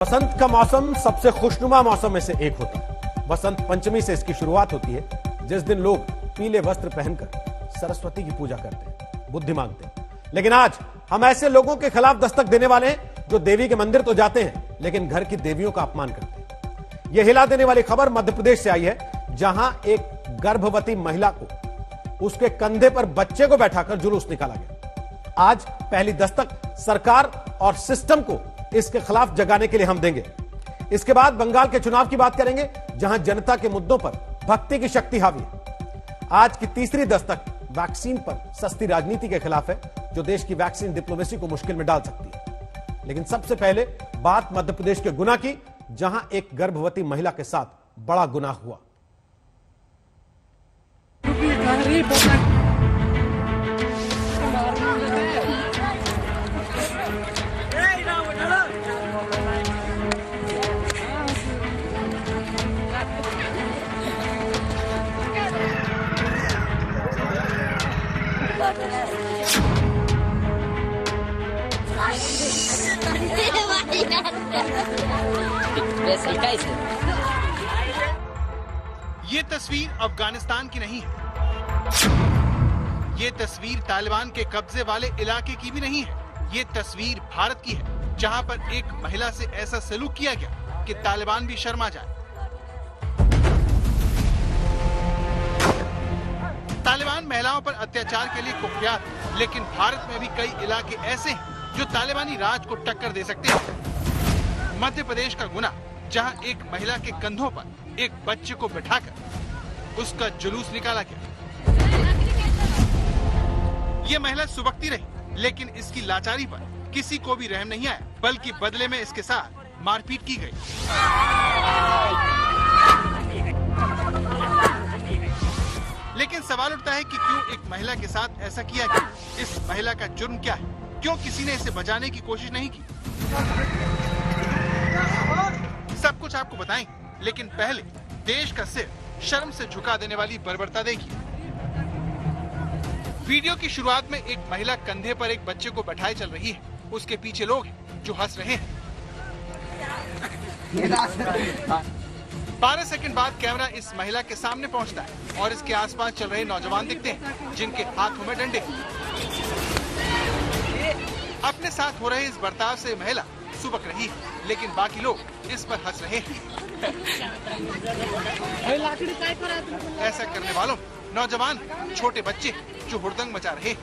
बसंत का मौसम सबसे खुशनुमा मौसम में से एक होता है। बसंत पंचमी से इसकी शुरुआत होती है, जिस दिन लोग पीले वस्त्र पहनकर सरस्वती की पूजा करते हैं, बुद्धि मांगते हैं। लेकिन आज हम ऐसे लोगों के खिलाफ दस्तक देने वाले हैं जो देवी के मंदिर तो जाते हैं लेकिन घर की देवियों का अपमान करते हैं। यह हिला देने वाली खबर मध्य प्रदेश से आई है, जहां एक गर्भवती महिला को उसके कंधे पर बच्चे को बैठाकर जुलूस निकाला गया। आज पहली दस्तक सरकार और सिस्टम को इसके खिलाफ जगाने के लिए हम देंगे। इसके बाद बंगाल के चुनाव की बात करेंगे, जहां जनता के मुद्दों पर भक्ति की शक्ति हावी है। आज की तीसरी दस्तक वैक्सीन पर सस्ती राजनीति के खिलाफ है, जो देश की वैक्सीन डिप्लोमेसी को मुश्किल में डाल सकती है। लेकिन सबसे पहले बात मध्य प्रदेश के गुना की, जहां एक गर्भवती महिला के साथ बड़ा गुनाह हुआ। ये तस्वीर अफगानिस्तान की नहीं है। ये तस्वीर तालिबान के कब्जे वाले इलाके की भी नहीं है। ये तस्वीर भारत की है, जहां पर एक महिला से ऐसा सलूक किया गया कि तालिबान भी शर्मा जाए। तालिबान महिलाओं पर अत्याचार के लिए कुख्यात है, लेकिन भारत में भी कई इलाके ऐसे हैं जो तालिबानी राज को टक्कर दे सकते हैं। मध्य प्रदेश का गुना, जहां एक महिला के कंधों पर एक बच्चे को बिठाकर उसका जुलूस निकाला गया। ये महिला सुबकती रही, लेकिन इसकी लाचारी पर किसी को भी रहम नहीं आया, बल्कि बदले में इसके साथ मारपीट की गई। लेकिन सवाल उठता है कि क्यों एक महिला के साथ ऐसा किया गया? इस महिला का जुर्म क्या है? क्यों किसी ने इसे बचाने की कोशिश नहीं की? सब कुछ आपको बताएंगे, लेकिन पहले देश का सिर शर्म से झुका देने वाली बर्बरता देखिए। वीडियो की शुरुआत में एक महिला कंधे पर एक बच्चे को बैठाए चल रही है। उसके पीछे लोग हैं जो हंस रहे हैं। 12 सेकंड बाद कैमरा इस महिला के सामने पहुंचता है और इसके आसपास चल रहे नौजवान दिखते हैं, जिनके हाथों में डंडे। अपने साथ हो रहे इस बर्ताव से महिला सुबक रही है, लेकिन बाकी लोग इस पर हंस रहे हैं। ऐसा करने वालों नौजवान, छोटे बच्चे जो हुड़दंग मचा रहे हैं।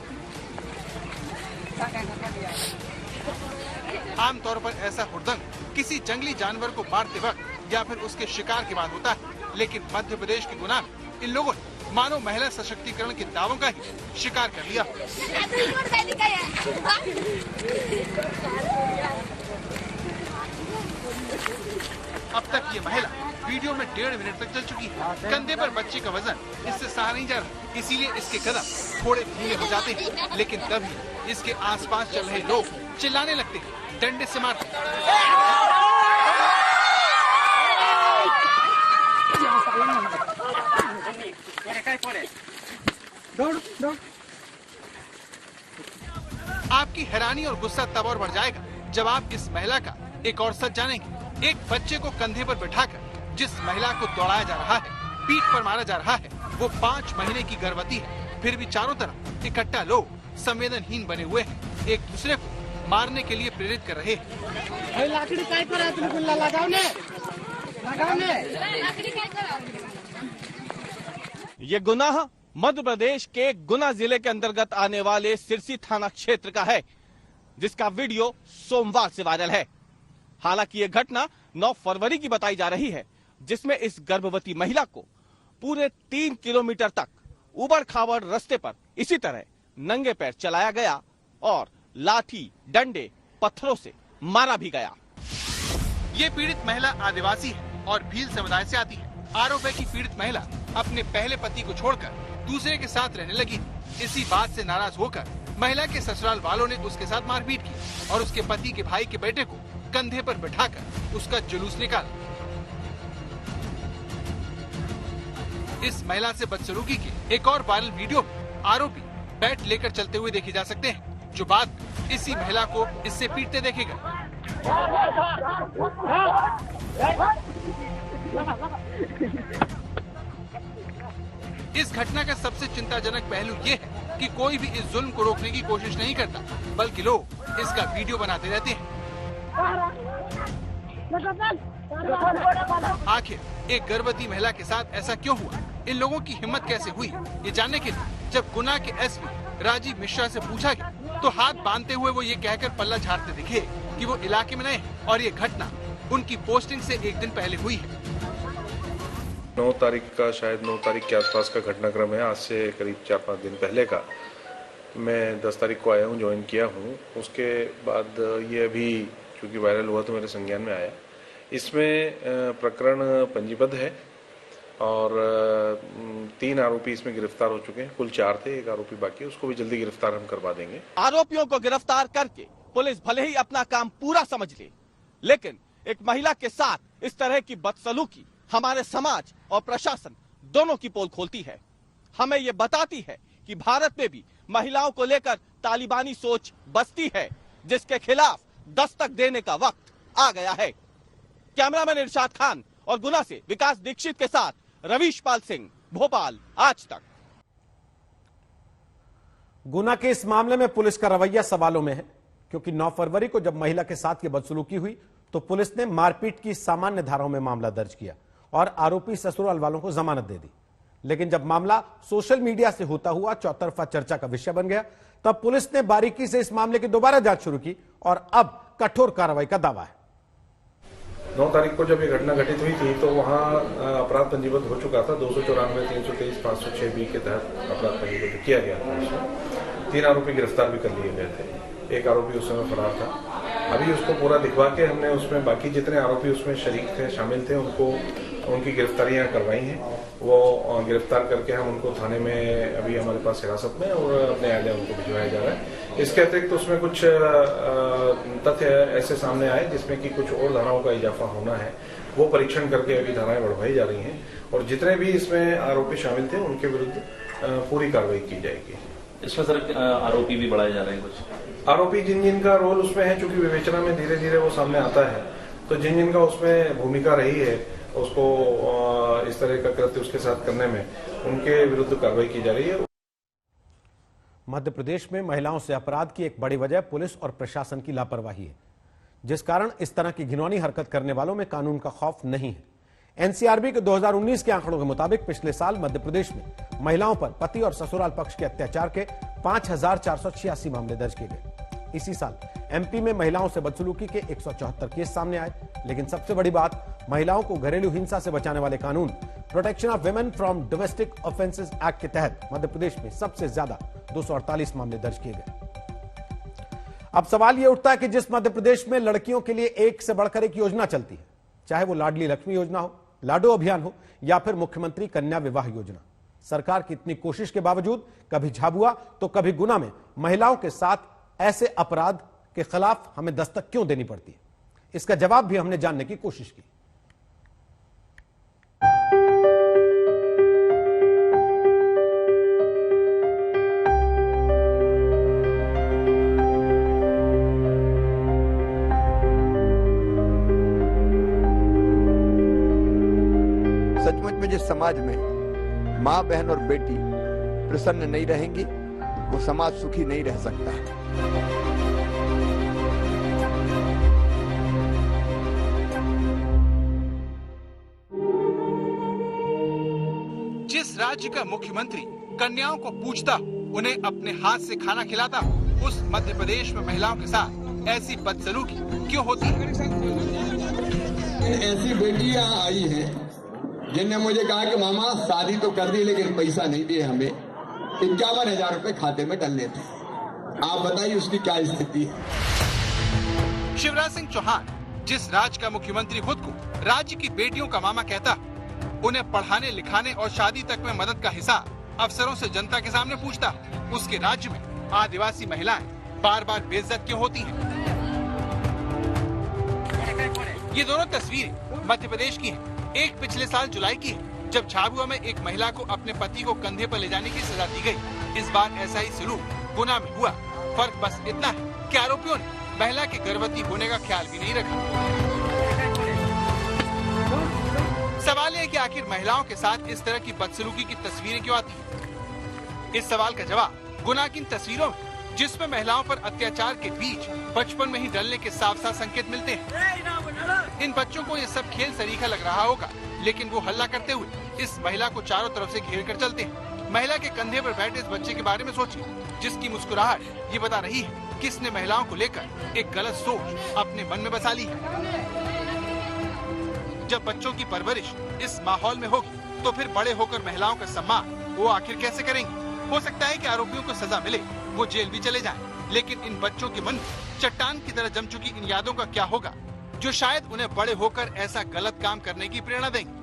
आमतौर पर ऐसा हुड़दंग किसी जंगली जानवर को मारते वक्त या फिर उसके शिकार के बाद होता है, लेकिन मध्य प्रदेश के गुना में इन लोगों ने मानव महिला सशक्तिकरण के दावों का ही शिकार कर लिया। अब तक ये महिला वीडियो में 1.5 मिनट तक चल चुकी है। कंधे पर बच्चे का वजन इससे सहा नहीं जा रहा, इसीलिए इसके कदम थोड़े धीमे हो जाते हैं। लेकिन तभी इसके आसपास चल रहे लोग चिल्लाने लगते हैं, डंडे से मारते हैं। आपकी हैरानी और गुस्सा तब और बढ़ जाएगा जब आप इस महिला का एक और सच जानेंगे। एक बच्चे को कंधे पर बिठाकर जिस महिला को दौड़ाया जा रहा है, पीठ पर मारा जा रहा है, वो 5 महीने की गर्भवती है। फिर भी चारों तरफ इकट्ठा लोग संवेदनहीन बने हुए हैं, एक दूसरे को मारने के लिए प्रेरित कर रहे हैं। ये गुनाह मध्य प्रदेश के गुना जिले के अंतर्गत आने वाले सिरसी थाना क्षेत्र का है, जिसका वीडियो सोमवार से वायरल है। हालांकि ये घटना 9 फरवरी की बताई जा रही है, जिसमें इस गर्भवती महिला को पूरे 3 किलोमीटर तक उबड़ खाबड़ रास्ते पर इसी तरह नंगे पैर चलाया गया और लाठी, डंडे, पत्थरों से मारा भी गया। ये पीड़ित महिला आदिवासी है और भील समुदाय से आती है। आरोप है कि पीड़ित महिला अपने पहले पति को छोड़कर दूसरे के साथ रहने लगी। इसी बात से नाराज होकर महिला के ससुराल वालों ने उसके साथ मारपीट की और उसके पति के भाई के बेटे को कंधे पर बिठाकर उसका जुलूस निकाला। इस महिला से बदसलूकी के एक और वायरल वीडियो में आरोपी बैट लेकर चलते हुए देखे जा सकते हैं, जो बाद इसी महिला को इससे पीटते देखे गए। इस घटना का सबसे चिंताजनक पहलू ये है कि कोई भी इस जुल्म को रोकने की कोशिश नहीं करता, बल्कि लोग इसका वीडियो बनाते रहते हैं। आखिर एक गर्भवती महिला के साथ ऐसा क्यों हुआ? इन लोगों की हिम्मत कैसे हुई? ये जानने के लिए जब गुना के एसपी राजीव मिश्रा से पूछा गया तो हाथ बांधते हुए वो ये कहकर पल्ला झाड़ते दिखे कि वो इलाके में नए हैं और ये घटना उनकी पोस्टिंग से एक दिन पहले हुई है। 9 तारीख का, शायद 9 तारीख के आसपास का घटनाक्रम है। आज से करीब 4-5 दिन पहले का। मैं 10 तारीख को आया हूँ, ज्वाइन किया हूँ। उसके बाद ये अभी चूँकि वायरल हुआ तो मेरे संज्ञान में आया। इसमें प्रकरण पंजीबद्ध है और 3 आरोपी इसमें गिरफ्तार हो चुके हैं। कुल 4 थे, 1 आरोपी बाकी है, उसको भी जल्दी गिरफ्तार हम करवा देंगे। आरोपियों को गिरफ्तार करके पुलिस भले ही अपना काम पूरा समझ ले, लेकिन एक महिला के साथ इस तरह की बदसलूकी हमारे समाज और प्रशासन दोनों की पोल खोलती है। हमें ये बताती है कि भारत में भी महिलाओं को लेकर तालिबानी सोच बसती है, जिसके खिलाफ दस्तक देने का वक्त आ गया है। कैमरामैन इरशाद खान और गुना से विकास दीक्षित के साथ रवीश पाल सिंह, भोपाल, आज तक। गुना के इस मामले में पुलिस का रवैया सवालों में है, क्योंकि 9 फरवरी को जब महिला के साथ ये बदसलूकी हुई तो पुलिस ने मारपीट की सामान्य धाराओं में मामला दर्ज किया और आरोपी ससुराल वालों को जमानत दे दी। लेकिन जब मामला सोशल मीडिया से होता हुआ चौतरफा चर्चा का विषय बन गया, तब पुलिस ने बारीकी से इस मामले की दोबारा जांच शुरू की और अब कठोर कार्रवाई का दावा है। 9 तारीख को जब ये घटना घटित हुई थी तो वहाँ अपराध पंजीबद्ध हो चुका था। 294, 323, 506 बी के तहत अपराध पंजीबद्ध किया गया था। इसमें 3 आरोपी गिरफ्तार भी कर लिए गए थे। 1 आरोपी उस समय फरार था। अभी उसको पूरा दिखवा के हमने उसमें बाकी जितने आरोपी उसमें शरीक थे, शामिल थे, उनकी गिरफ्तारियां करवाई हैं। वो गिरफ्तार करके हम उनको थाने में अभी हमारे पास हिरासत में और अपने न्यायालय उनको भिजवाया जा रहा है। इसके अतिरिक्त उसमें कुछ तथ्य ऐसे सामने आए जिसमें कि कुछ और धाराओं का इजाफा होना है। वो परीक्षण करके अभी धाराएं बढ़वाई जा रही हैं और जितने भी इसमें आरोपी शामिल थे उनके विरुद्ध पूरी कार्रवाई की जाएगी। इसमें सर आरोपी भी बढ़ाए जा रहे हैं कुछ आरोपी जिनका रोल उसमें है, चूंकि विवेचना में धीरे धीरे वो सामने आता है, तो जिनका उसमें भूमिका रही है उसको इस तरह का कृत्य उसके साथ करने में उनके विरुद्ध कार्रवाई की जा रही है। मध्य प्रदेश में महिलाओं से अपराध की एक बड़ी वजह पुलिस और प्रशासन की लापरवाही है, जिस कारण इस तरह की घिनौनी हरकत करने वालों में कानून का खौफ नहीं है। एनसीआरबी के 2019 के आंकड़ों के मुताबिक पिछले साल मध्य प्रदेश में महिलाओं पर पति और ससुराल पक्ष के अत्याचार के 5486 मामले दर्ज किए गए। इसी साल एमपी में महिलाओं से बदसलूकी के 174 केस सामने आए। लेकिन सबसे बड़ी बात, महिलाओं को घरेलू हिंसा से बचाने वाले कानून protection of women from domestic offences act के तहत मध्य प्रदेश में सबसे ज्यादा 248 मामले दर्ज किए गए। अब सवाल यह उठता है कि जिस मध्य प्रदेश में लड़कियों के लिए एक से बढ़कर एक योजना चलती है, चाहे वो लाडली लक्ष्मी योजना हो, लाडो अभियान हो या फिर मुख्यमंत्री कन्या विवाह योजना, सरकार की इतनी कोशिश के बावजूद कभी झाबुआ तो कभी गुना में महिलाओं के साथ ऐसे अपराध के खिलाफ हमें दस्तक क्यों देनी पड़ती है? इसका जवाब भी हमने जानने की कोशिश की। सचमुच में जिस समाज में माँ, बहन और बेटी प्रसन्न नहीं रहेंगी, वो समाज सुखी नहीं रह सकता। जिस राज्य का मुख्यमंत्री कन्याओं को पूछता, उन्हें अपने हाथ से खाना खिलाता, उस मध्य प्रदेश में महिलाओं के साथ ऐसी बदसलूकी क्यों होती है? ऐसी बेटियां आई हैं जिनने मुझे कहा कि मामा शादी तो कर दी लेकिन पैसा नहीं दिए, हमें 51,000 रुपए खाते में डालने थे। आप बताइए उसकी क्या स्थिति है। शिवराज सिंह चौहान जिस राज्य का मुख्यमंत्री खुद को राज्य की बेटियों का मामा कहता, उन्हें पढ़ाने लिखाने और शादी तक में मदद का हिसाब अफसरों से जनता के सामने पूछता, उसके राज्य में आदिवासी महिलाएं बार बार बेइज्जत क्यों होती हैं? ये दोनों तस्वीरें मध्य प्रदेश की हैं। एक पिछले साल जुलाई की है, जब झाबुआ में एक महिला को अपने पति को कंधे पर ले जाने की सजा दी गई। इस बार ऐसा ही सलूक गुना में हुआ। फर्क बस इतना है कि आरोपियों ने महिला के गर्भवती होने का ख्याल भी नहीं रखा। सवाल है कि आखिर महिलाओं के साथ इस तरह की बदसलूकी की तस्वीरें क्यों आती हैं? इस सवाल का जवाब गुना की इन तस्वीरों में, जिसमें महिलाओं पर अत्याचार के बीच बचपन में ही डलने के साफ साफ संकेत मिलते हैं। इन बच्चों को ये सब खेल सरीखा लग रहा होगा, लेकिन वो हल्ला करते हुए इस महिला को चारों तरफ से घेर कर चलते हैं। महिला के कंधे पर बैठे इस बच्चे के बारे में सोचिए, जिसकी मुस्कुराहट ये बता रही है कि इसने महिलाओं को लेकर एक गलत सोच अपने मन में बसा ली है। जब बच्चों की परवरिश इस माहौल में होगी, तो फिर बड़े होकर महिलाओं का सम्मान वो आखिर कैसे करेंगे? हो सकता है कि आरोपियों को सजा मिले, वो जेल भी चले जाएं, लेकिन इन बच्चों के मन में चट्टान की तरह जम चुकी इन यादों का क्या होगा, जो शायद उन्हें बड़े होकर ऐसा गलत काम करने की प्रेरणा देंगे।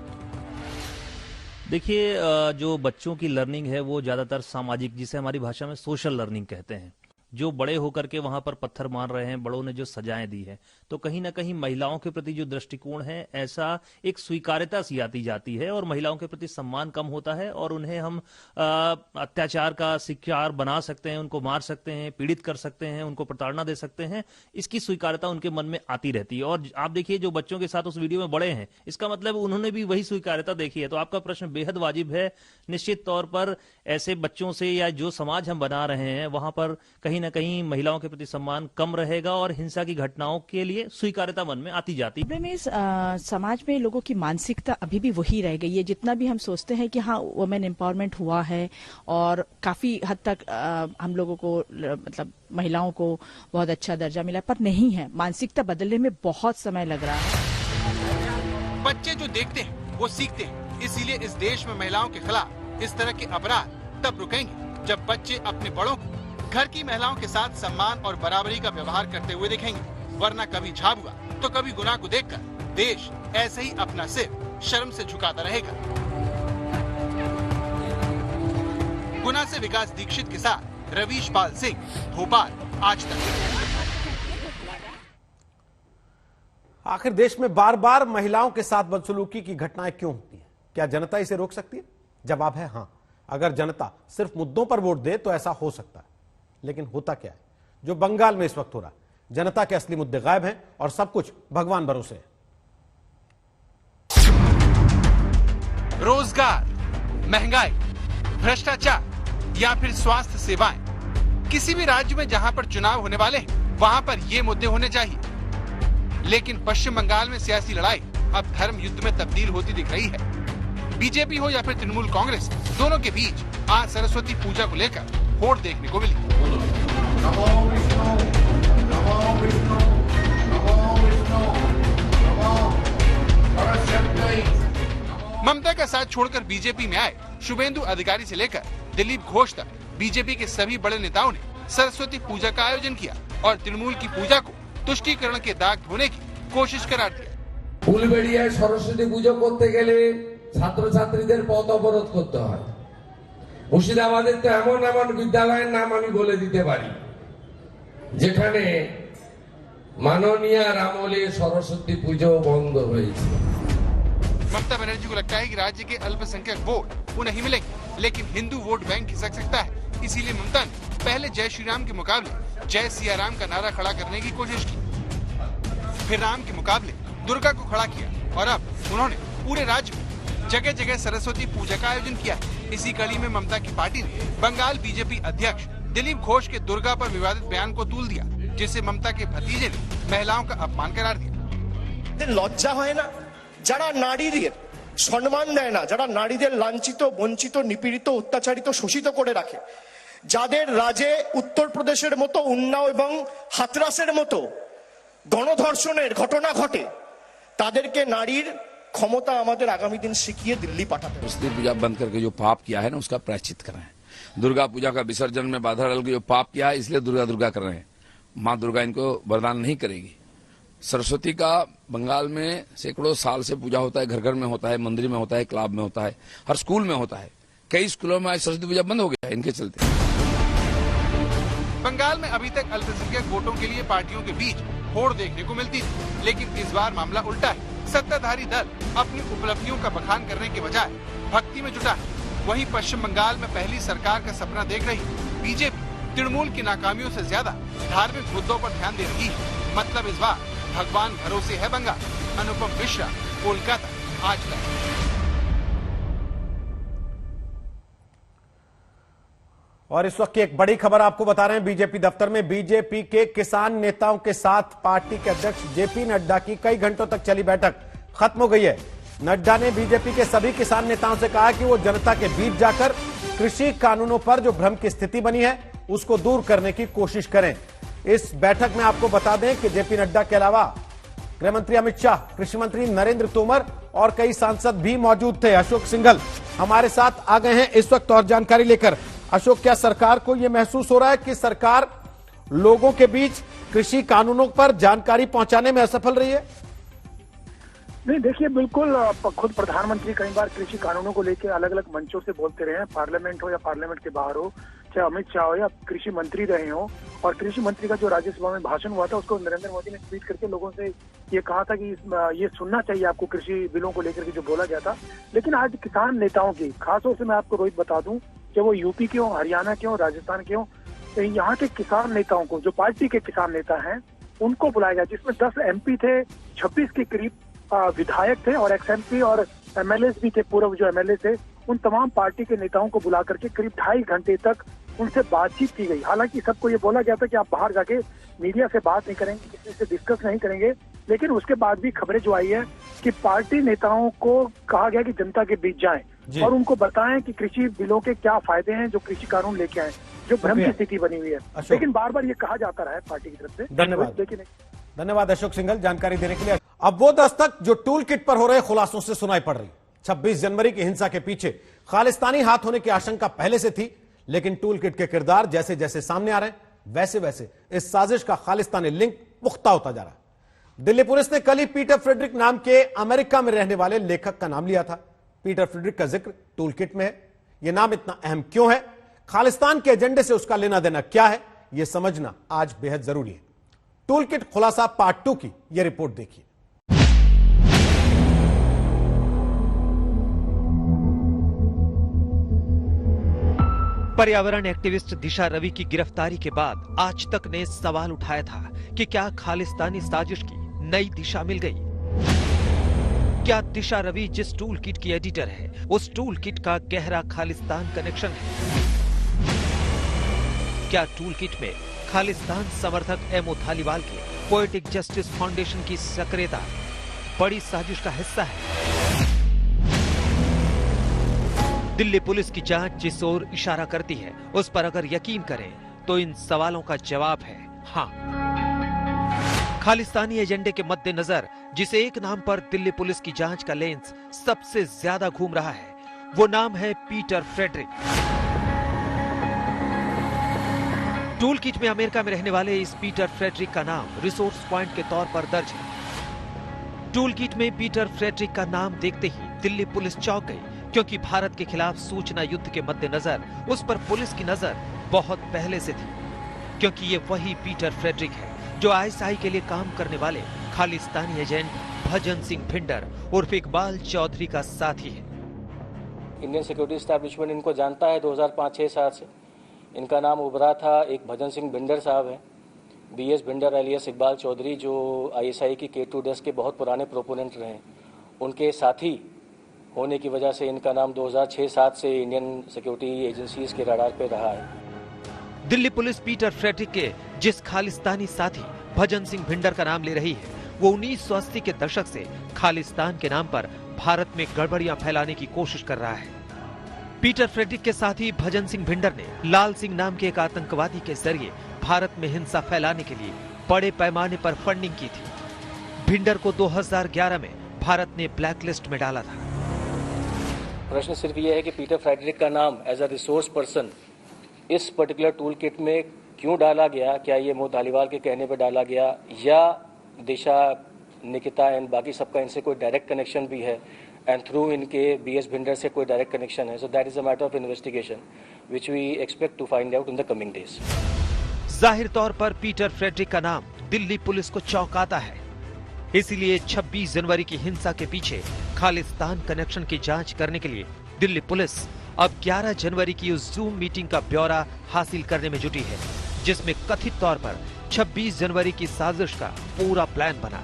देखिए, जो बच्चों की लर्निंग है वो ज्यादातर सामाजिक, जिसे हमारी भाषा में सोशल लर्निंग कहते हैं। जो बड़े होकर के वहां पर पत्थर मार रहे हैं, बड़ों ने जो सजाएं दी है, तो कहीं ना कहीं महिलाओं के प्रति जो दृष्टिकोण है, ऐसा एक स्वीकार्यता सी आती जाती है और महिलाओं के प्रति सम्मान कम होता है और उन्हें हम अत्याचार का शिकार बना सकते हैं, उनको मार सकते हैं, पीड़ित कर सकते हैं, उनको प्रताड़ना दे सकते हैं। इसकी स्वीकार्यता उनके मन में आती रहती है। और आप देखिए, जो बच्चों के साथ उस वीडियो में बड़े हैं, इसका मतलब उन्होंने भी वही स्वीकार्यता देखी है। तो आपका प्रश्न बेहद वाजिब है। निश्चित तौर पर ऐसे बच्चों से या जो समाज हम बना रहे हैं, वहां पर कहीं ना कहीं महिलाओं के प्रति सम्मान कम रहेगा और हिंसा की घटनाओं के लिए स्वीकार्यता मन में आती जाती है। समाज में लोगों की मानसिकता अभी भी वही रह गई है। जितना भी हम सोचते हैं कि हाँ, वुमेन एम्पावरमेंट हुआ है और काफी हद तक हम लोगों को, मतलब महिलाओं को बहुत अच्छा दर्जा मिला, पर नहीं है। मानसिकता बदलने में बहुत समय लग रहा है। बच्चे जो देखते हैं वो सीखते हैं, इसीलिए इस देश में महिलाओं के खिलाफ इस तरह के अपराध तब रुकेंगे जब बच्चे अपने बड़ों को घर की महिलाओं के साथ सम्मान और बराबरी का व्यवहार करते हुए देखेंगे। वरना कभी झाबुआ तो कभी गुनाह को देखकर देश ऐसे ही अपना सिर शर्म से झुकाता रहेगा। गुना से विकास दीक्षित के साथ रवीश पाल सिंह, भोपाल, आज तक। आखिर देश में बार बार महिलाओं के साथ बदसलूकी की घटनाएं क्यों होती हैं? क्या जनता इसे रोक सकती है? जवाब है हाँ। अगर जनता सिर्फ मुद्दों पर वोट दे तो ऐसा हो सकता है। लेकिन होता क्या है जो बंगाल में इस वक्त हो रहा है? जनता के असली मुद्दे गायब हैं और सब कुछ भगवान भरोसे है। रोजगार, महंगाई, भ्रष्टाचार या फिर स्वास्थ्य सेवाएं, किसी भी राज्य में जहां पर चुनाव होने वाले हैं, वहां पर ये मुद्दे होने चाहिए। लेकिन पश्चिम बंगाल में सियासी लड़ाई अब धर्म युद्ध में तब्दील होती दिख रही है। बीजेपी हो या फिर तृणमूल कांग्रेस, दोनों के बीच आज सरस्वती पूजा को लेकर होड़ देखने को मिली। ममता का साथ छोड़कर बीजेपी में आए शुभेंदु अधिकारी से लेकर दिलीप घोष तक बीजेपी के सभी बड़े नेताओं ने सरस्वती पूजा का आयोजन किया और तृणमूल की पूजा को तुष्टीकरण के दाग धोने की कोशिश करार दिया। उलबेड़िया सरस्वती पूजा करते गेले छात्र छात्रीদের পথ অবরোধ করতে হয়। মুর্শিদাবাদের তো এমন এমন বিদ্যালয়ের নাম আমি বলে দিতে পারি যেখানে মাননীয় আমলে सरस्वती पूजा বন্ধ হয়েছে। ममता बनर्जी को लगता है कि राज्य के अल्पसंख्यक वोट उन्हें मिलेंगे, लेकिन हिंदू वोट बैंक खिसक सकता है। इसीलिए ममता ने पहले जय श्री राम के मुकाबले जय सिया राम का नारा खड़ा करने की कोशिश की, फिर राम के मुकाबले दुर्गा को खड़ा किया और अब उन्होंने पूरे राज्य में जगह जगह सरस्वती पूजा का आयोजन किया। इसी कड़ी में ममता की पार्टी ने बंगाल बीजेपी अध्यक्ष दिलीप घोष के दुर्गा पर विवादित बयान को तूल दिया, जिसे ममता के भतीजे ने महिलाओं का अपमान करार दिया। लज्जा है ना, যারা নারীদের সম্মান দেয় না, যারা নারীদের লাঞ্ছিত, বঞ্চিত, নিপীড়িত, অত্যাচারিত, শোষিত করে রাখে, যাদের রাজ্যে উত্তরপ্রদেশের মতো উন্নাও এবং হাতরাসের মতো গণধর্ষণের ঘটনা ঘটে, তাদেরকে নারীর ক্ষমতা আমাদের আগামী दिन শিখিয়ে दिल्ली পাঠাতে হবে। सरस्वती पूजा बंद करके जो पाप किया है ना, उसका प्रायश्चित कराएं। दुर्गा पूजा का विसर्जन में बाधा डाल के जो पाप किया है, इसलिए दुर्गा दुर्गा कर रहे हैं। माँ दुर्गा इनको वरदान नहीं करेगी। सरस्वती का बंगाल में सैकड़ों साल से पूजा होता है, घर घर में होता है, मंदिर में होता है, क्लब में होता है, हर स्कूल में होता है। कई स्कूलों में आज सरस्वती पूजा बंद हो गया है इनके चलते। बंगाल में अभी तक अल्पसंख्यक वोटों के लिए पार्टियों के बीच होड़ देखने को मिलती थी, लेकिन इस बार मामला उल्टा है। सत्ताधारी दल अपनी उपलब्धियों का बखान करने के बजाय भक्ति में जुटा है। वहीं पश्चिम बंगाल में पहली सरकार का सपना देख रही बीजेपी तृणमूल की नाकामियों से ज्यादा धार्मिक मुद्दों पर ध्यान दे रही है। मतलब इस बार भगवान भरोसे है बंगाल। अनुपम मिश्रा, कोलकाता, आज तक। और इस वक्त की एक बड़ी खबर आपको बता रहे हैं। बीजेपी दफ्तर में बीजेपी के किसान नेताओं के साथ पार्टी के अध्यक्ष जेपी नड्डा की कई घंटों तक चली बैठक खत्म हो गई है। नड्डा ने बीजेपी के सभी किसान नेताओं से कहा कि वो जनता के बीच जाकर कृषि कानूनों पर जो भ्रम की स्थिति बनी है उसको दूर करने की कोशिश करें। इस बैठक में आपको बता दें कि जेपी नड्डा के अलावा गृह मंत्री अमित शाह, कृषि मंत्री नरेंद्र तोमर और कई सांसद भी मौजूद थे। अशोक सिंघल हमारे साथ आ गए हैं इस वक्त और जानकारी लेकर। अशोक, क्या सरकार को यह महसूस हो रहा है कि सरकार लोगों के बीच कृषि कानूनों पर जानकारी पहुंचाने में असफल रही है? नहीं, देखिए, बिल्कुल खुद प्रधानमंत्री कई बार कृषि कानूनों को लेकर अलग अलग मंचों से बोलते रहे हैं, पार्लियामेंट हो या पार्लियामेंट के बाहर हो, चाहे अमित शाह हो या कृषि मंत्री रहे हो। और कृषि मंत्री का जो राज्यसभा में भाषण हुआ था उसको नरेंद्र मोदी ने ट्वीट करके लोगों से ये कहा था कि ये सुनना चाहिए आपको कृषि बिलों को लेकर के जो बोला गया था। लेकिन आज किसान नेताओं की, खासतौर से मैं आपको रोहित बता दूं कि वो यूपी के हो, हरियाणा के हो, राजस्थान के हो, तो यहाँ के किसान नेताओं को, जो पार्टी के किसान नेता हैं, उनको बुलाया गया, जिसमें 10 MP थे, 26 के करीब विधायक थे और XMP और MLA भी थे, पूर्व जो MLA थे, उन तमाम पार्टी के नेताओं को बुला करके करीब 2.5 घंटे तक उनसे बातचीत की गई। हालांकि सबको ये बोला गया था कि आप बाहर जाके मीडिया से बात नहीं करेंगे, किसी से डिस्कस नहीं करेंगे, लेकिन उसके बाद भी खबरें जो आई है कि पार्टी नेताओं को कहा गया कि जनता के बीच जाएं और उनको बताएं कि कृषि बिलों के क्या फायदे हैं, जो कृषि कानून लेके आए, जो भ्रम की स्थिति बनी हुई है। लेकिन बार बार ये कहा जाता रहा है पार्टी की तरफ से। धन्यवाद अशोक सिंघल जानकारी देने के लिए। अब वो दस्तक जो टूल किट पर हो रहे खुलासों से सुनाई पड़ रही। 26 जनवरी की हिंसा के पीछे खालिस्तानी हाथ होने की आशंका पहले से थी, लेकिन टूल किट के किरदार जैसे जैसे सामने आ रहे हैं वैसे वैसे इस साजिश का खालिस्तानी लिंक पुख्ता होता जा रहा है। दिल्ली पुलिस ने कल ही पीटर फ्रेडरिक नाम के अमेरिका में रहने वाले लेखक का नाम लिया था। पीटर फ्रेडरिक का जिक्र टूल किट में है। यह नाम इतना अहम क्यों है, खालिस्तान के एजेंडे से उसका लेना देना क्या है, यह समझना आज बेहद जरूरी है। टूल किट खुलासा पार्ट 2 की यह रिपोर्ट देखिए। पर्यावरण एक्टिविस्ट दिशा रवि की गिरफ्तारी के बाद आज तक ने सवाल उठाया था कि क्या खालिस्तानी साजिश की नई दिशा मिल गई? क्या दिशा रवि जिस टूल किट की एडिटर है उस टूल किट का गहरा खालिस्तान कनेक्शन है? क्या टूल किट में खालिस्तान समर्थक एमओ धालीवाल के पोएटिक जस्टिस फाउंडेशन की सक्रियता बड़ी साजिश का हिस्सा है? दिल्ली पुलिस की जांच जिस ओर इशारा करती है उस पर अगर यकीन करें तो इन सवालों का जवाब है हाँ। खालिस्तानी एजेंडे के मद्देनजर जिस एक नाम पर दिल्ली पुलिस की जांच का लेंस सबसे ज्यादा घूम रहा है वो नाम है पीटर फ्रेडरिक। टूल किट में अमेरिका में रहने वाले इस पीटर फ्रेडरिक का नाम रिसोर्स पॉइंट के तौर पर दर्ज है। टूल किट में पीटर फ्रेडरिक का नाम देखते ही दिल्ली पुलिस चौंक गई, क्योंकि भारत के खिलाफ सूचना युद्ध के मद्देनजर उस पर पुलिस की नजर बहुत पहले से थी, क्योंकि ये वही पीटर फ्रेडरिक है जो ISI के लिए काम करने वाले खालिस्तानी एजेंट भजन सिंह भिंडर उर्फ इकबाल चौधरी का साथी है। इंडियन सिक्योरिटी एस्टैब्लिशमेंट इनको जानता है 2005-6 से। इनका नाम उभरा था, एक भजन सिंह भिंडर साहब है, BS भिंडर एलियस इकबाल चौधरी, जो ISI की K2 डेस्क के बहुत पुराने प्रोपोनेंट रहे, उनके साथी होने की वजह से इनका नाम 2006-7 से इंडियन सिक्योरिटी एजेंसीज के रडार पे रहा है। दिल्ली पुलिस पीटर फ्रेडरिक के जिस खालिस्तानी साथी भजन सिंह भिंडर का नाम ले रही है वो 1980 के दशक से खालिस्तान के नाम पर भारत में गड़बड़ियां फैलाने की कोशिश कर रहा है। पीटर फ्रेडरिक के साथी भजन सिंह भिंडर ने लाल सिंह नाम के एक आतंकवादी के जरिए भारत में हिंसा फैलाने के लिए बड़े पैमाने पर फंडिंग की थी। भिंडर को 2011 में भारत ने ब्लैकलिस्ट में डाला था। प्रश्न सिर्फ ये है कि पीटर फ्रेडरिक का नाम एज अ रिसोर्स पर्सन इस पर्टिकुलर टूल किट में क्यों डाला गया? क्या ये एमओ धालीवाल के कहने पर डाला गया या दिशा, निकिता एंड बाकी सबका इनसे कोई डायरेक्ट कनेक्शन भी है एंड थ्रू इनके BS भिंडर से कोई डायरेक्ट कनेक्शन है? So that is a matter of investigation which we expect to find out in the coming days. जाहिर तौर पर पीटर फ्रेडरिक का नाम दिल्ली पुलिस को चौंकाता है, इसीलिए 26 जनवरी की हिंसा के पीछे खालिस्तान कनेक्शन की जांच करने के लिए दिल्ली पुलिस अब 11 जनवरी की उस जूम मीटिंग का ब्यौरा हासिल करने में जुटी है, जिसमें कथित तौर पर 26 जनवरी की साजिश का पूरा प्लान बना।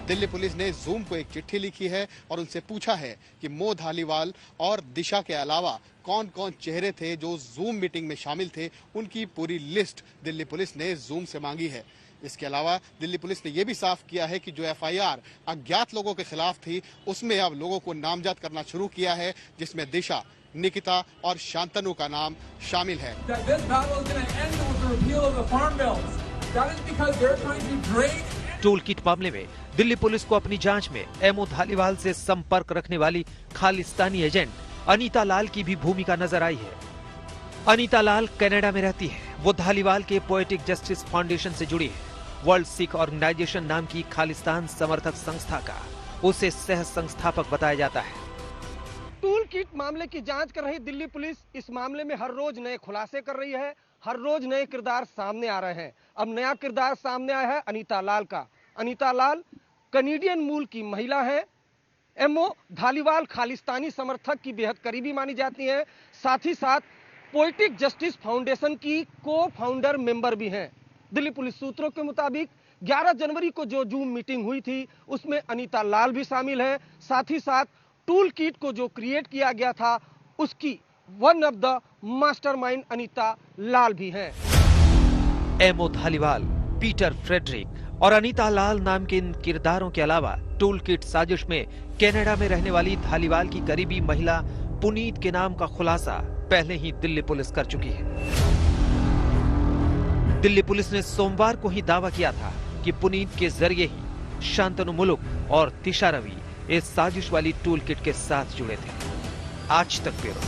दिल्ली पुलिस ने जूम को एक चिट्ठी लिखी है और उनसे पूछा है कि मोह धालीवाल और दिशा के अलावा कौन कौन चेहरे थे जो जूम मीटिंग में शामिल थे। उनकी पूरी लिस्ट दिल्ली पुलिस ने जूम से मांगी है। इसके अलावा दिल्ली पुलिस ने यह भी साफ किया है कि जो एफआईआर अज्ञात लोगों के खिलाफ थी उसमें अब लोगों को नामजद करना शुरू किया है, जिसमें दिशा, निकिता और शांतनु का नाम शामिल है। टूल किट मामले में दिल्ली पुलिस को अपनी जांच में एमओ धालीवाल से संपर्क रखने वाली खालिस्तानी एजेंट अनीता लाल की भी भूमिका नजर आई है। अनीता लाल कनाडा में रहती है। वो धालीवाल के पोएटिक जस्टिस फाउंडेशन से जुड़ी है। वर्ल्ड सिख ऑर्गेनाइजेशन नाम की खालिस्तान समर्थक संस्था का उसे सह संस्थापक बताया जाता है। टूल किट मामले की जांच कर रही दिल्ली पुलिस इस मामले में हर रोज नए खुलासे कर रही है। हर रोज नए किरदार सामने आ रहे हैं। अब नया किरदार सामने आया है अनीता लाल का। अनीता लाल कनेडियन मूल की महिला है। एमओ धालीवाल खालिस्तानी समर्थक की बेहद करीबी मानी जाती है। साथ ही साथ पोएटिक जस्टिस फाउंडेशन की को फाउंडर मेंबर भी हैं। दिल्ली पुलिस सूत्रों के मुताबिक 11 जनवरी को जो जूम मीटिंग हुई थी उसमें अनीता लाल भी शामिल है। साथ ही साथ टूल किट को जो क्रिएट किया गया था उसकी one of the mastermind Anita Lal भी हैं। एमओ धालीवाल, पीटर फ्रेडरिक और अनीता लाल नाम के इन किरदारों के अलावा टूल किट साजिश में कनाडा में रहने वाली धालीवाल की करीबी महिला पुनीत के नाम का खुलासा पहले ही दिल्ली पुलिस कर चुकी है। दिल्ली पुलिस ने सोमवार को ही दावा किया था कि पुनीत के जरिए ही शांतनु मुलुक और दिशा रवि इस साजिश वाली टूल किट के साथ जुड़े थे। आज तक ब्यूरो।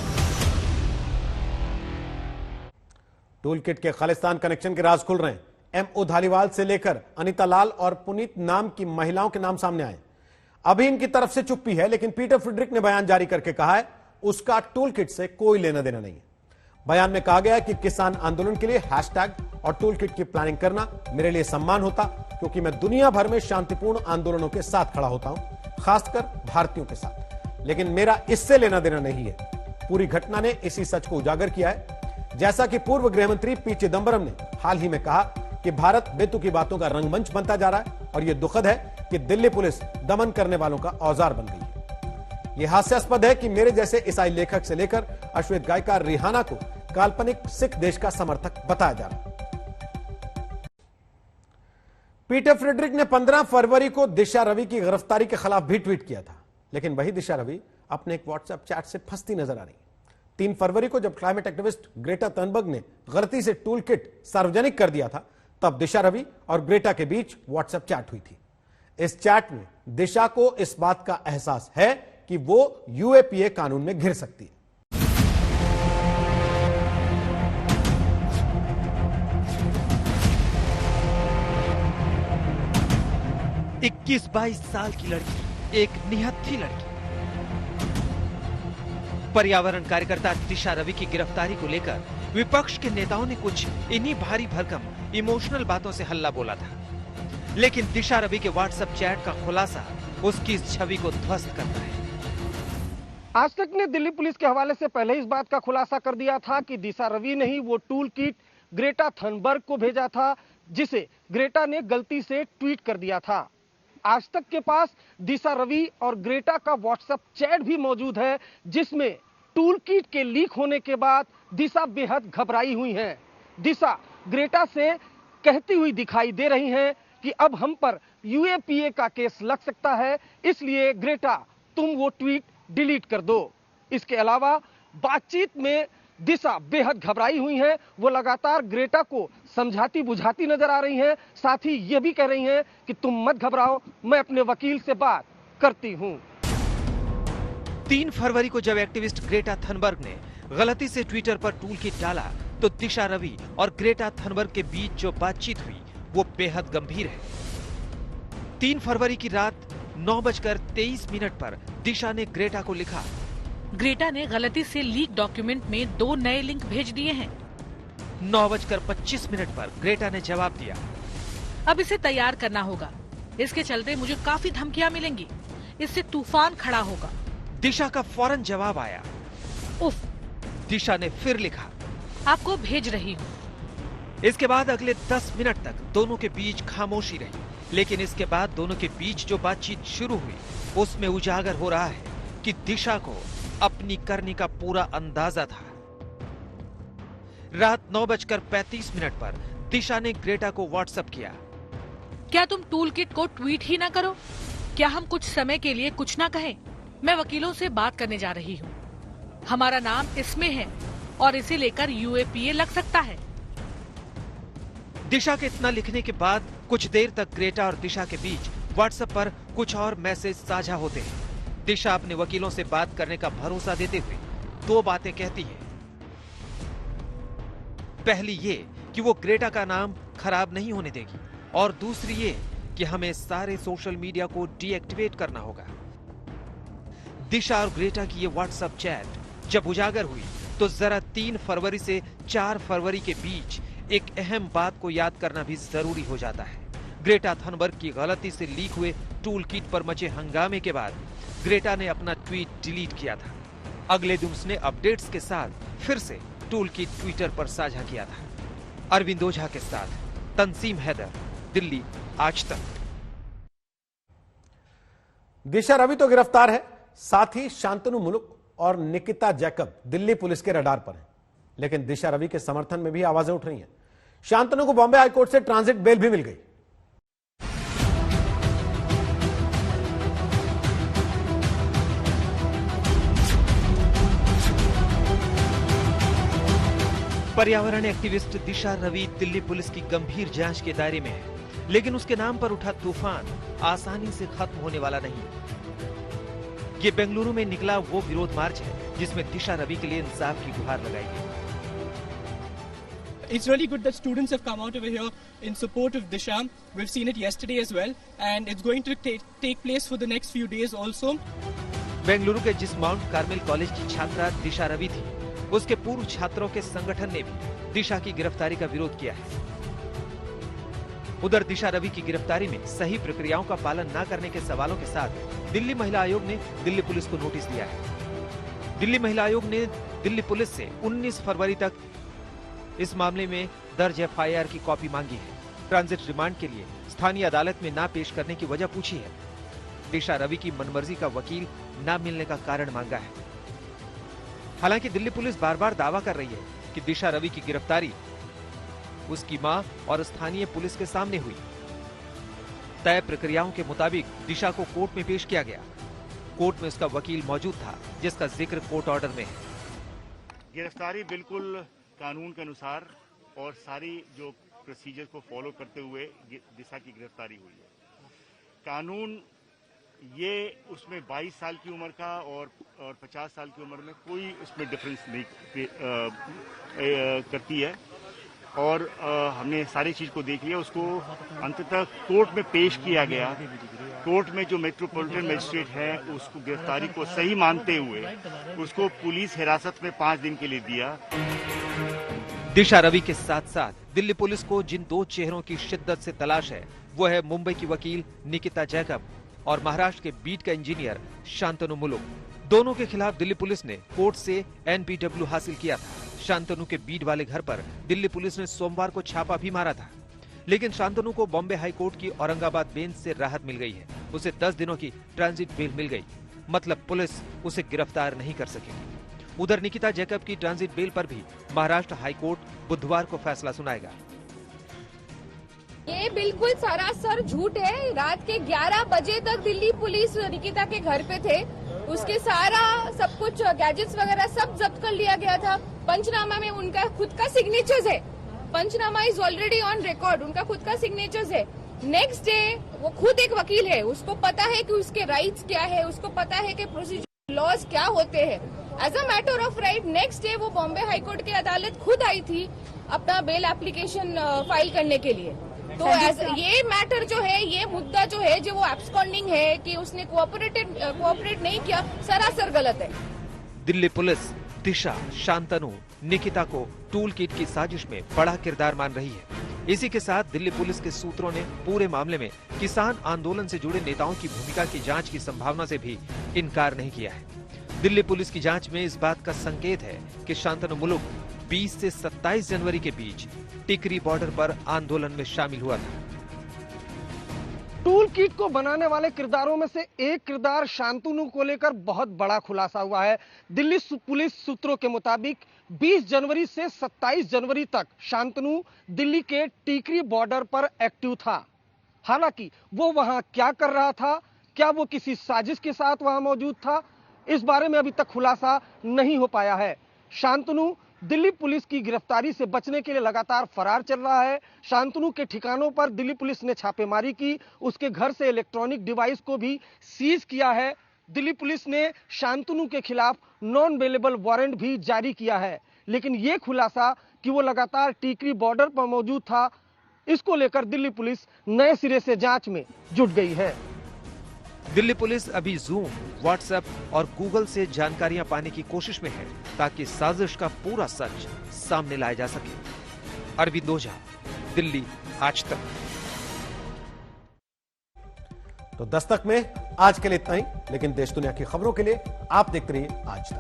टूल किट के खालिस्तान कनेक्शन के राज खुल रहे हैं। एमओ धालीवाल से लेकर अनीता लाल और पुनीत नाम की महिलाओं के नाम सामने आए। अभी इनकी तरफ से चुप्पी है, लेकिन पीटर फ्रेडरिक ने बयान जारी करके कहा है उसका टूल किट से कोई लेना देना नहीं है। बयान में कहा गया है कि किसान आंदोलन के लिए हैशटैग और टूल किट की प्लानिंग करना मेरे लिए सम्मान होता, क्योंकि मैं दुनिया भर में शांतिपूर्ण आंदोलनों के साथ खड़ा होता हूं, खासकर भारतीयों के साथ, लेकिन मेरा इससे लेना देना नहीं है। पूरी घटना ने इसी सच को उजागर किया है। जैसा कि पूर्व गृहमंत्री पी चिदंबरम ने हाल ही में कहा कि भारत बेतुकी बातों का रंगमंच बनता जा रहा है और यह दुखद है कि दिल्ली पुलिस दमन करने वालों का औजार बन गई है। यह हास्यास्पद है कि मेरे जैसे ईसाई लेखक से लेकर अश्वेत गायिका रिहाना को काल्पनिक सिख देश का समर्थक बताया जा रहा है। पीटर फ्रेडरिक ने 15 फरवरी को दिशा रवि की गिरफ्तारी के खिलाफ भी ट्वीट किया था, लेकिन वही दिशा रवि अपने एक व्हाट्सएप चैट से फंसती नजर आ रही। 3 फरवरी को जब क्लाइमेट एक्टिविस्ट ग्रेटा थनबर्ग ने गलती से टूल किट सार्वजनिक कर दिया था, तब दिशा रवि और ग्रेटा के बीच व्हाट्सएप चैट हुई थी। इस चैट में दिशा को इस बात का एहसास है कि वो यूएपीए कानून में घिर सकती है। इक्कीस 22 साल की लड़की, एक निहत्थी लड़की। पर्यावरण कार्यकर्ता दिशा रवि की गिरफ्तारी को लेकर विपक्ष के नेताओं ने कुछ इन्हीं भारी भरकम इमोशनल बातों से हल्ला बोला था, लेकिन दिशा रवि के व्हाट्सएप चैट का खुलासा उसकी इस छवि को ध्वस्त करता है। आज तक ने दिल्ली पुलिस के हवाले से पहले इस बात का खुलासा कर दिया था कि दिशा रवि ने ही वो टूल किट ग्रेटा थनबर्ग को भेजा था, जिसे ग्रेटा ने गलती से ट्वीट कर दिया था। आज तक के पास दिशा रवि और ग्रेटा का व्हाट्सएप चैट भी मौजूद है, जिसमें टूल किट के लीक होने के बाद दिशा बेहद घबराई हुई हैं। दिशा ग्रेटा से कहती हुई दिखाई दे रही हैं कि अब हम पर यूएपीए का केस लग सकता है, इसलिए ग्रेटा तुम वो ट्वीट डिलीट कर दो। इसके अलावा बातचीत में दिशा बेहद घबराई हुई हैं। वो लगातार ग्रेटा को समझाती बुझाती नजर आ रही हैं। साथ ही ये भी कह रही हैं कि तुम मत घबराओ, मैं अपने वकील से बात करती हूं। 3 फरवरी को जब एक्टिविस्ट ग्रेटा थनबर्ग ने गलती से ट्विटर पर टूल किट डाला, तो दिशा रवि और ग्रेटा थनबर्ग के बीच जो बातचीत हुई वो बेहद गंभीर है। 3 फरवरी की रात 9:23 पर दिशा ने ग्रेटा को लिखा, ग्रेटा ने गलती से लीक डॉक्यूमेंट में 2 नए लिंक भेज दिए हैं। 9:25 पर ग्रेटा ने जवाब दिया, अब इसे तैयार करना होगा, इसके चलते मुझे काफी धमकियां मिलेंगी, इससे तूफान खड़ा होगा। दिशा का फौरन जवाब आया, उफ। दिशा ने फिर लिखा, आपको भेज रही हूँ। इसके बाद अगले 10 मिनट तक दोनों के बीच खामोशी रही, लेकिन इसके बाद दोनों के बीच जो बातचीत शुरू हुई उसमें उजागर हो रहा है कि दिशा को अपनी करनी का पूरा अंदाजा था। रात 9:35 पर दिशा ने ग्रेटा को व्हाट्सएप किया। क्या तुम टूल किट को ट्वीट ही ना करो? क्या हम कुछ समय के लिए कुछ ना कहें? मैं वकीलों से बात करने जा रही हूँ। हमारा नाम इसमें है और इसे लेकर UAPA लग सकता है। दिशा के इतना लिखने के बाद कुछ देर तक ग्रेटा और दिशा के बीच व्हाट्सएप पर कुछ और मैसेज साझा होते हैं। दिशा अपने वकीलों से बात करने का भरोसा देते हुए 2 बातें कहती है। पहली ये कि वो ग्रेटा का नाम खराब नहीं होने देगी, और दूसरी ये कि हमें सारे सोशल मीडिया को डीएक्टिवेट करना होगा। दिशा और ग्रेटा की ये व्हाट्सएप चैट जब उजागर हुई तो जरा 3 फरवरी से 4 फरवरी के बीच एक अहम बात को याद करना भी जरूरी हो जाता है। ग्रेटा थनबर्ग की गलती से लीक हुए टूल किट पर मचे हंगामे के बाद ग्रेटा ने अपना ट्वीट डिलीट किया था। अगले दिन उसने अपडेट्स के साथ फिर से टूल किट ट्विटर पर साझा किया था। अरविंद ओझा के साथ तंसीम हैदर, दिल्ली आज तक। दिशा रवि तो गिरफ्तार है, साथ ही शांतनु मुलुक और निकिता जैकब दिल्ली पुलिस के रडार पर हैं। लेकिन दिशा रवि के समर्थन में भी आवाजें उठ रही हैं। शांतनु को बॉम्बे हाईकोर्ट से ट्रांजिट बेल भी मिल गई। पर्यावरण एक्टिविस्ट दिशा रवि दिल्ली पुलिस की गंभीर जांच के दायरे में है, लेकिन उसके नाम पर उठा तूफान आसानी से खत्म होने वाला नहीं। ये बेंगलुरु में निकला वो विरोध मार्च है जिसमें दिशा रवि के लिए इंसाफ की गुहार लगाई गई। It's really good that students have come out over here in support of Disha. We've seen it yesterday as well, and it's going to take place for the next few days also. Bengaluru के जिस mount Carmel college की छात्रा दिशा रवि थी, उसके पूर्व छात्रों के संगठन ने भी दिशा की गिरफ्तारी का विरोध किया है। उधर दिशा रवि की गिरफ्तारी में सही प्रक्रियाओं का पालन न करने के सवालों के साथ दिल्ली महिला आयोग ने दिल्ली पुलिस को नोटिस दिया है। दिल्ली महिला आयोग ने दिल्ली पुलिस से 19 फरवरी तक इस मामले में दर्ज FIR की कॉपी मांगी है। ट्रांजिट रिमांड के लिए स्थानीय अदालत में ना पेश करने की वजह पूछी है। दिशा रवि की मनमर्जी का वकील ना मिलने का कारण मांगा है। हालांकि दिल्ली पुलिस बार बार दावा कर रही है कि दिशा रवि की गिरफ्तारी उसकी मां और स्थानीय पुलिस के सामने हुई। तय प्रक्रियाओं के मुताबिक दिशा को कोर्ट में पेश किया गया। कोर्ट में उसका वकील मौजूद था, जिसका जिक्र कोर्ट ऑर्डर में है। गिरफ्तारी बिल्कुल कानून के अनुसार और सारी जो प्रोसीजर को फॉलो करते हुए दिशा की गिरफ्तारी हुई है। कानून ये उसमें 22 साल की उम्र का और 50 साल की उम्र में कोई उसमें डिफरेंस नहीं करती है, और हमने सारी चीज को देख लिया। उसको अंततः कोर्ट में पेश किया गया। कोर्ट में जो मेट्रोपॉलिटन मजिस्ट्रेट है उसको गिरफ्तारी को सही मानते हुए उसको पुलिस हिरासत में 5 दिन के लिए दिया। दिशा रवि के साथ साथ दिल्ली पुलिस को जिन 2 चेहरों की शिद्दत से तलाश है वो है मुंबई की वकील निकिता जैकब और महाराष्ट्र के बीट का इंजीनियर शांतनु मुलुक। दोनों के खिलाफ दिल्ली पुलिस ने कोर्ट से NPW हासिल किया था। शांतनु के बीट वाले घर पर दिल्ली पुलिस ने सोमवार को छापा भी मारा था, लेकिन शांतनु को बॉम्बे हाई कोर्ट की औरंगाबाद बेंच से राहत मिल गई है। उसे 10 दिनों की ट्रांजिट बेल मिल गई, मतलब पुलिस उसे गिरफ्तार नहीं कर सकेगी। उधर निकिता जैकब की ट्रांजिट बेल पर भी महाराष्ट्र हाई कोर्ट बुधवार को फैसला सुनाएगा। ये बिल्कुल सरासर झूठ है। रात के 11 बजे तक दिल्ली पुलिस निकिता के घर पे थे। उसके सारा सब कुछ गैजेट्स वगैरह सब जब्त कर लिया गया था। पंचनामा में उनका खुद का सिग्नेचर्स है। पंचनामा इज ऑलरेडी ऑन रिकॉर्ड, उनका खुद का सिग्नेचर्स है। नेक्स्ट डे वो खुद एक वकील है, उसको पता है कि उसके राइट्स क्या है, उसको पता है कि प्रोसीजर लॉज क्या होते हैं। As a matter of right next day वो बॉम्बे हाईकोर्ट की अदालत खुद आई थी अपना बेल एप्लीकेशन फाइल करने के लिए। तो ये मैटर जो है, ये मुद्दा जो है, जो वो एब्सकॉन्डिंग है कि उसने कोऑपरेट नहीं किया, सरासर गलत है। दिल्ली पुलिस दिशा, शांतनु, निकिता को टूल किट की साजिश में बड़ा किरदार मान रही है। इसी के साथ दिल्ली पुलिस के सूत्रों ने पूरे मामले में किसान आंदोलन से जुड़े नेताओं की भूमिका की जांच की संभावना से भी इनकार नहीं किया है। दिल्ली पुलिस की जांच में इस बात का संकेत है कि शांतनु मुलुक 20 से 27 जनवरी के बीच टिकरी बॉर्डर पर आंदोलन में शामिल हुआ था। टूल किट को बनाने वाले किरदारों में से एक किरदार शांतनु को लेकर बहुत बड़ा खुलासा हुआ है। दिल्ली पुलिस सूत्रों के मुताबिक 20 जनवरी से 27 जनवरी तक शांतनु दिल्ली के टिकरी बॉर्डर पर एक्टिव था। हालांकि वो वहां क्या कर रहा था, क्या वो किसी साजिश के साथ वहां मौजूद था, इस बारे में अभी तक खुलासा नहीं हो पाया है। शांतनु दिल्ली पुलिस की गिरफ्तारी से बचने के लिए लगातार फरार चल रहा है। शांतनु के ठिकानों पर दिल्ली पुलिस ने छापेमारी की, उसके घर से इलेक्ट्रॉनिक डिवाइस को भी सीज किया है। दिल्ली पुलिस ने शांतनु के खिलाफ नॉन बेलेबल वारंट भी जारी किया है। लेकिन यह खुलासा कि वो लगातार टिकरी बॉर्डर पर मौजूद था, इसको लेकर दिल्ली पुलिस नए सिरे से जांच में जुट गई है। दिल्ली पुलिस अभी जूम, व्हाट्सएप और गूगल से जानकारियां पाने की कोशिश में है ताकि साजिश का पूरा सच सामने लाया जा सके। अरविंद ओझा, दिल्ली आज तक। तो दस्तक में आज के लिए इतना ही, लेकिन देश दुनिया की खबरों के लिए आप देखते रहिए आज तक।